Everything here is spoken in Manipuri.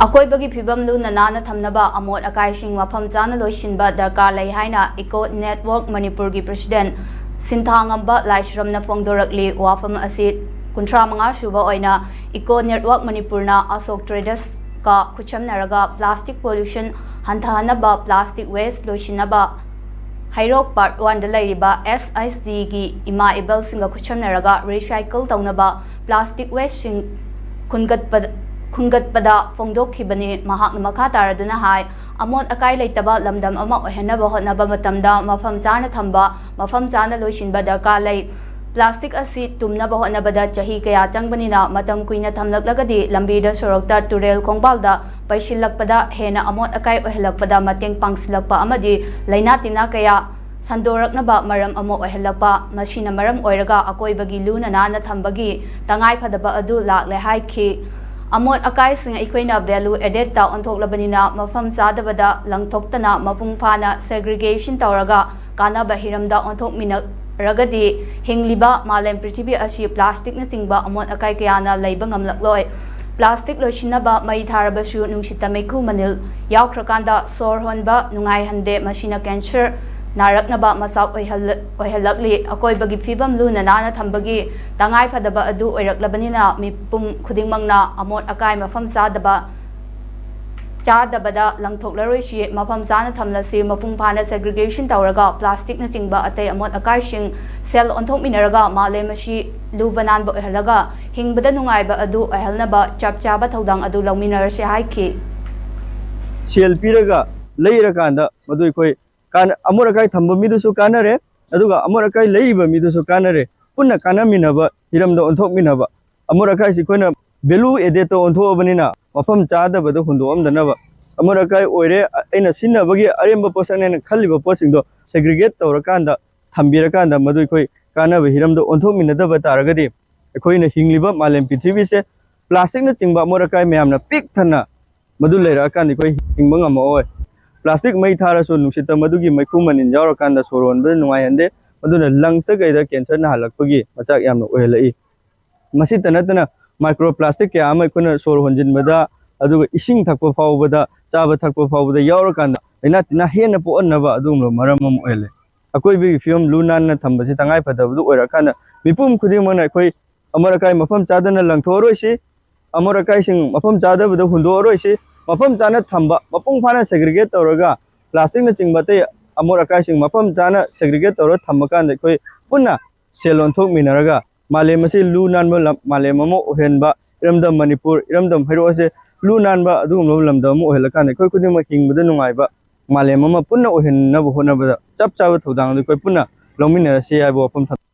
ꯑꯀꯣꯏꯕꯒꯤ ꯐꯤꯕꯝ ꯂꯨꯅ ꯅꯥꯟꯅ ꯊꯝꯅꯕ ꯑꯃꯣꯠ ꯑꯀꯥꯏꯁꯤꯡ ꯃꯐꯝ ꯆꯥꯅ ꯂꯣꯏꯁꯤꯟꯕ ꯗꯔꯀꯥꯔ ꯂꯩ ꯍꯥꯏꯅ ꯏꯀꯣ ꯅꯦꯠꯋꯥꯔꯛ ꯃꯅꯤꯄꯨꯔꯒꯤ ꯄ꯭ꯔꯦꯁꯤꯗꯦꯟꯠ ꯁꯤꯟꯊꯥꯉꯝꯕ ꯂꯥꯏꯁ꯭ꯔꯝꯅ ꯐꯣꯡꯗꯣꯔꯛꯂꯤ꯫ ꯋꯥꯐꯝ ꯑꯁꯤ 35 ꯁꯨꯕ ꯑꯣꯏꯅ ꯏꯀꯣ ꯅꯦꯠꯋꯥꯔꯛ ꯃꯅꯤꯄꯨꯔꯅ ꯑꯁꯣꯛ ꯇ꯭ꯔꯦꯗꯔꯁꯀ ꯈꯨꯠꯁꯝꯅꯔꯒ ꯄ꯭ꯂꯥꯁꯇꯤꯛ ꯄꯣꯂꯨꯁꯟ ꯍꯟꯊꯍꯟꯅꯕ ꯄ꯭ꯂꯥꯁꯇꯤꯛ ꯋꯦꯁꯠ ꯂꯣꯏꯁꯤꯟꯅꯕ ꯍꯩꯔꯣꯛ ꯄꯥꯔꯠ 1ꯗ ꯂꯩꯔꯤꯕ SHGꯒꯤ ꯏꯃꯥ ꯏꯕꯦꯜꯁꯤꯡꯒ ꯈꯨꯠꯁꯝꯅꯔꯒ ꯔꯤꯁꯥꯏꯀꯜ ꯇꯧꯅꯕ ꯄ꯭ꯂꯥꯁꯇꯤꯛ ꯋꯦꯁꯠꯁꯤꯡ ꯈꯨꯟꯒꯠꯄꯗ ꯐꯣꯡꯗꯣꯛꯈꯤꯕꯅꯤ꯫ ꯃꯍꯥꯛꯅ ꯃꯈꯥ ꯇꯥꯔꯗꯨꯅ ꯍꯥꯏ ꯑꯃꯣꯠ ꯑꯀꯥꯏ ꯂꯩꯇꯕ ꯂꯝꯗꯝ ꯑꯃ ꯑꯣꯏꯍꯟꯅꯕ ꯍꯣꯠꯅꯕ ꯃꯇꯝꯗ ꯃꯐꯝ ꯆꯥꯅ ꯊꯝꯕ, ꯃꯐꯝ ꯆꯥꯅ ꯂꯣꯏꯁꯤꯟꯕ ꯗꯔꯀꯥꯔ ꯂꯩ꯫ ꯄ꯭ꯂꯥꯁꯇꯤꯛ ꯑꯁꯤ ꯇꯨꯝꯅꯕ ꯍꯣꯠꯅꯕꯗ ꯆꯍꯤ ꯀꯌꯥ ꯆꯪꯕꯅꯤꯅ ꯃꯇꯝ ꯀꯨꯏꯅ ꯊꯝꯂꯛꯂꯒꯗꯤ ꯂꯝꯕꯤꯗ, ꯁꯣꯔꯣꯛꯇ, ꯇꯨꯔꯦꯜ ꯈꯣꯡꯕꯥꯜꯗ ꯄꯩꯁꯤꯜꯂꯛꯄꯗ ꯍꯦꯟꯅ ꯑꯃꯣꯠ ꯑꯀꯥꯏ ꯑꯣꯏꯍꯜꯂꯛꯄꯗ ꯃꯇꯦꯡ ꯄꯥꯡꯁꯤꯜꯂꯛꯄ ꯑꯃꯗꯤ ꯂꯩꯅꯥ ꯇꯤꯟꯅꯥ ꯀꯌꯥ ꯁꯟꯗꯣꯔꯛꯅꯕ ꯃꯔꯝ ꯑꯃ ꯑꯣꯏꯍꯜꯂꯛꯄ꯫ ꯃꯁꯤꯅ ꯃꯔꯝ ꯑꯣꯏꯔꯒ ꯑꯀꯣꯏꯕꯒꯤ ꯂꯨꯅ ꯅꯥꯟꯅ ꯊꯝꯕꯒꯤ ꯇꯉꯥꯏꯐꯗꯕ ꯑꯗꯨ ꯂꯥꯛꯂꯦ ꯍꯥꯏꯈꯤ꯫ ꯑꯃꯣꯠ ꯑꯀꯥꯏꯁꯤꯡ ꯑꯩꯈꯣꯏꯅ ꯚꯦꯂꯨ ꯑꯦꯗꯦꯗꯇ ꯑꯣꯟꯊꯣꯛꯂꯕꯅꯤꯅ ꯃꯐꯝ ꯆꯥꯗꯕꯗ ꯂꯪꯊꯣꯛꯇꯅ ꯃꯄꯨꯡ ꯐꯥꯅ ꯁꯦꯒ꯭ꯔꯤꯒꯦꯁꯟ ꯇꯧꯔꯒ ꯀꯥꯟꯅꯕ ꯍꯤꯔꯝꯗ ꯑꯣꯟꯊꯣꯛꯃꯤꯟꯅꯔꯒꯗꯤ ꯍꯤꯡꯂꯤꯕ ꯃꯥꯂꯦꯝ ꯄ꯭ꯔꯤꯊꯤꯕꯤ ꯑꯁꯤ ꯄ꯭ꯂꯥꯁꯇꯤꯛꯅꯆꯤꯡꯕ ꯑꯃꯣꯠ ꯑꯀꯥꯏ ꯀꯌꯥꯅ ꯂꯩꯕ ꯉꯝꯂꯛꯂꯣꯏ꯫ ꯄ꯭ꯂꯥꯁꯇꯤꯛ ꯂꯣꯏꯁꯤꯟꯅꯕ ꯃꯩ ꯊꯥꯔꯕꯁꯨ ꯅꯨꯡꯁꯤꯠꯇ ꯃꯩꯈꯨ ꯃꯅꯤꯜ ꯌꯥꯎꯈ꯭ꯔꯀꯥꯟꯗ ꯁꯣꯔ ꯍꯣꯟꯕ ꯅꯨꯡꯉꯥꯏꯍꯟꯗꯦ, ꯃꯁꯤꯅ ꯀꯦꯟꯁꯔ ꯅꯥꯔꯛꯅꯕ ꯃꯆꯥꯛ ꯑꯣꯏꯍꯜꯂꯛꯂꯤ꯫ ꯑꯀꯣꯏꯕꯒꯤ ꯐꯤꯕꯝ ꯂꯨꯅ ꯅꯥꯟꯅ ꯊꯝꯕꯒꯤ ꯇꯉꯥꯏꯐꯗꯕ ꯑꯗꯨ ꯑꯣꯏꯔꯛꯂꯕꯅꯤꯅ ꯃꯤꯄꯨꯝ ꯈꯨꯗꯤꯡꯃꯛꯅ ꯑꯃꯣꯠ ꯑꯀꯥꯏ ꯃꯐꯝ ꯆꯥꯗꯕꯗ ꯂꯪꯊꯣꯛꯂꯔꯣꯏꯁꯤ꯫ ꯃꯐꯝ ꯆꯥꯅ ꯊꯝꯂꯁꯤ, ꯃꯄꯨꯡ ꯐꯥꯅ ꯁꯦꯒ꯭ꯔꯤꯒꯦꯁꯟ ꯇꯧꯔꯒ ꯄ꯭ꯂꯥꯁꯇꯤꯛꯅꯆꯤꯡꯕ ꯑꯇꯩ ꯑꯃꯣꯠ ꯑꯀꯥꯏꯁꯤꯡ ꯁꯦꯜ ꯑꯣꯟꯊꯣꯛꯃꯤꯟꯅꯔꯒ ꯃꯥꯂꯦꯝ ꯑꯁꯤ ꯂꯨꯕ ꯅꯥꯟꯕ ꯑꯣꯏꯍꯜꯂꯒ ꯍꯤꯡꯕꯗ ꯅꯨꯡꯉꯥꯏꯕ ꯑꯗꯨ ꯑꯣꯏꯍꯜꯅꯕ ꯆꯞ ꯆꯥꯕ ꯊꯧꯗꯥꯡ ꯑꯗꯨ ꯂꯧꯃꯤꯟꯅꯔꯁꯤ ꯍꯥꯏꯈꯤ꯫ ꯁꯦꯜ ꯄꯤꯔꯒ ꯂꯩꯔꯀꯥꯟꯗ ꯃꯗꯨ ꯑꯩꯈꯣꯏ ꯑꯃꯣꯠ ꯑꯀꯥꯏ ꯊꯝꯕ ꯃꯤꯗꯨꯁꯨ ꯀꯥꯟꯅꯔꯦ, ꯑꯗꯨꯒ ꯑꯃꯣꯠ ꯑꯀꯥꯏ ꯂꯩꯔꯤꯕ ꯃꯤꯗꯨꯁꯨ ꯀꯥꯟꯅꯔꯦ꯫ ꯄꯨꯟꯅ ꯀꯥꯟꯅꯃꯤꯟꯅꯕ ꯍꯤꯔꯝꯗ ꯑꯣꯟꯊꯣꯛꯃꯤꯟꯅꯕ ꯑꯃꯣꯠ ꯑꯀꯥꯏꯁꯤ ꯑꯩꯈꯣꯏꯅ ꯚꯦꯂꯨ ꯑꯦꯗꯦꯗꯇ ꯑꯣꯟꯊꯣꯛꯑꯕꯅꯤꯅ ꯃꯐꯝ ꯆꯥꯗꯕꯗ ꯍꯨꯟꯗꯣꯛꯑꯝꯗꯅꯕ ꯑꯃꯣꯠ ꯑꯀꯥꯏ ꯑꯣꯏꯔꯦ ꯑꯩꯅ ꯁꯤꯖꯤꯟꯅꯕꯒꯤ ꯑꯔꯦꯝꯕ ꯄꯣꯠꯁꯛꯅꯦꯅ ꯈꯜꯂꯤꯕ ꯄꯣꯠꯁꯤꯡꯗꯣ ꯁꯦꯒ꯭ꯔꯤꯒꯦꯠ ꯇꯧꯔꯀꯥꯟꯗ ꯊꯝꯕꯤꯔꯀꯥꯟꯗ ꯃꯗꯨ ꯑꯩꯈꯣꯏ ꯀꯥꯟꯅꯕ ꯍꯤꯔꯝꯗ ꯑꯣꯟꯊꯣꯛꯃꯤꯟꯅꯗꯕ ꯇꯥꯔꯒꯗꯤ ꯑꯩꯈꯣꯏꯅ ꯍꯤꯡꯂꯤꯕ ꯃꯥꯂꯦꯝ ꯄ꯭ꯔꯤꯊꯤꯕꯤꯁꯦ ꯄ꯭ꯂꯥꯁꯇꯤꯛꯅꯆꯤꯡꯕ ꯑꯃꯣꯠ ꯑꯀꯥꯏ ꯃꯌꯥꯝꯅ ꯄꯤꯛ ꯊꯟꯅ ꯃꯗꯨ ꯂꯩꯔꯛꯑꯀꯥꯟꯗ ꯑꯩꯈꯣꯏ ꯍꯤꯡꯕ ꯉꯝꯃꯛꯑꯣꯏ꯫ ꯄ꯭ꯂꯥꯁꯇꯤꯛ ꯃꯩ ꯊꯥꯔꯁꯨ ꯅꯨꯡꯁꯤꯠꯇ ꯃꯗꯨꯒꯤ ꯃꯩꯈꯨ ꯃꯅꯤꯜ ꯌꯥꯎꯔꯀꯥꯟꯗ ꯁꯣꯔ ꯍꯣꯟꯕꯗ ꯅꯨꯡꯉꯥꯏꯍꯟꯗꯦ, ꯃꯗꯨꯅ ꯂꯪꯁꯇ ꯀꯩꯗ ꯀꯦꯟꯁꯔ ꯅꯥꯍꯜꯂꯛꯄꯒꯤ ꯃꯆꯥꯛ ꯌꯥꯝꯅ ꯑꯣꯏꯍꯜꯂꯛꯏ꯫ ꯃꯁꯤꯇ ꯅꯠꯇꯅ ꯃꯥꯏꯀ꯭ꯔꯣ ꯄ꯭ꯂꯥꯁꯇꯤꯛ ꯀꯌꯥ ꯑꯃ ꯑꯩꯈꯣꯏꯅ ꯁꯣꯔ ꯍꯣꯟꯖꯤꯟꯕꯗ, ꯑꯗꯨꯒ ꯏꯁꯤꯡ ꯊꯛꯄ ꯐꯥꯎꯕꯗ, ꯆꯥꯕ ꯊꯛꯄ ꯐꯥꯎꯕꯗ ꯌꯥꯎꯔꯀꯥꯟꯗ ꯂꯩꯅꯥ ꯇꯤꯟꯅꯥ ꯍꯦꯟꯅ ꯄꯣꯛꯍꯟꯅꯕ ꯑꯗꯨꯒꯨꯝꯕ ꯃꯔꯝ ꯑꯃ ꯑꯣꯏꯍꯜꯂꯦ꯫ ꯑꯀꯣꯏꯕꯒꯤ ꯐꯤꯕꯝ ꯂꯨ ꯅꯥꯟꯅ ꯊꯝꯕꯁꯤ ꯇꯉꯥꯏꯐꯗꯕꯗꯨ ꯑꯣꯏꯔꯀꯥꯟꯗ ꯃꯤꯄꯨꯝ ꯈꯨꯗꯤꯡꯃꯛꯅ ꯑꯩꯈꯣꯏ ꯑꯃꯣꯠ ꯑꯀꯥꯏ ꯃꯐꯝ ꯆꯥꯗꯅ ꯂꯪꯊꯣꯛꯑꯔꯣꯏꯁꯤ, ꯑꯃꯣꯠ ꯑꯀꯥꯏꯁꯤꯡ ꯃꯐꯝ ꯆꯥꯗꯕꯗ ꯍꯨꯟꯗꯣꯛꯑꯔꯣꯏꯁꯤ, ꯃꯐꯝ ꯆꯥꯅ ꯊꯝꯕ, ꯃꯄꯨꯡ ꯐꯥꯅ ꯁꯦꯒ꯭ꯔꯤꯒꯦꯠ ꯇꯧꯔꯒ ꯄ꯭ꯂꯥꯁꯇꯤꯛꯅꯆꯤꯡꯕ ꯑꯇꯩ ꯑꯃꯣꯠ ꯑꯀꯥꯏꯁꯤꯡ ꯃꯐꯝ ꯆꯥꯅ ꯁꯦꯒ꯭ꯔꯤꯒꯦꯠ ꯇꯧꯔꯒ ꯊꯝꯃꯀꯥꯟꯗ ꯑꯩꯈꯣꯏ ꯄꯨꯟꯅ ꯁꯦꯜ ꯑꯣꯟꯊꯣꯛꯃꯤꯟꯅꯔꯒ ꯃꯥꯂꯦꯝ ꯑꯁꯤ ꯂꯨ ꯅꯥꯟꯕ ꯃꯥꯂꯦꯝ ꯑꯃ ꯑꯣꯏꯍꯟꯕ, ꯏꯔꯝꯗꯝ ꯃꯅꯤꯄꯨꯔ, ꯏꯔꯝꯗꯝ ꯍꯩꯔꯣꯛ ꯑꯁꯤ ꯂꯨ ꯅꯥꯟꯕ ꯑꯗꯨꯒꯨꯝꯂꯕ ꯂꯝꯗꯝ ꯑꯃ ꯑꯣꯏꯍꯜꯂꯀꯥꯟꯗ ꯑꯩꯈꯣꯏ ꯈꯨꯗꯤꯡꯃꯛ ꯍꯤꯡꯕꯗ ꯅꯨꯡꯉꯥꯏꯕ ꯃꯥꯂꯦꯝ ꯑꯃ ꯄꯨꯟꯅ ꯑꯣꯏꯍꯟꯅꯕ ꯍꯣꯠꯅꯕꯗ ꯆꯞ ꯆꯥꯕ ꯊꯧꯗꯥꯡ ꯑꯗꯨ ꯑꯩꯈꯣꯏ ꯄꯨꯟꯅ ꯂꯧꯃꯤꯟꯅꯔꯁꯤ ꯍꯥꯏꯕ ꯋꯥꯐꯝ ꯊꯝꯖꯒꯦ꯫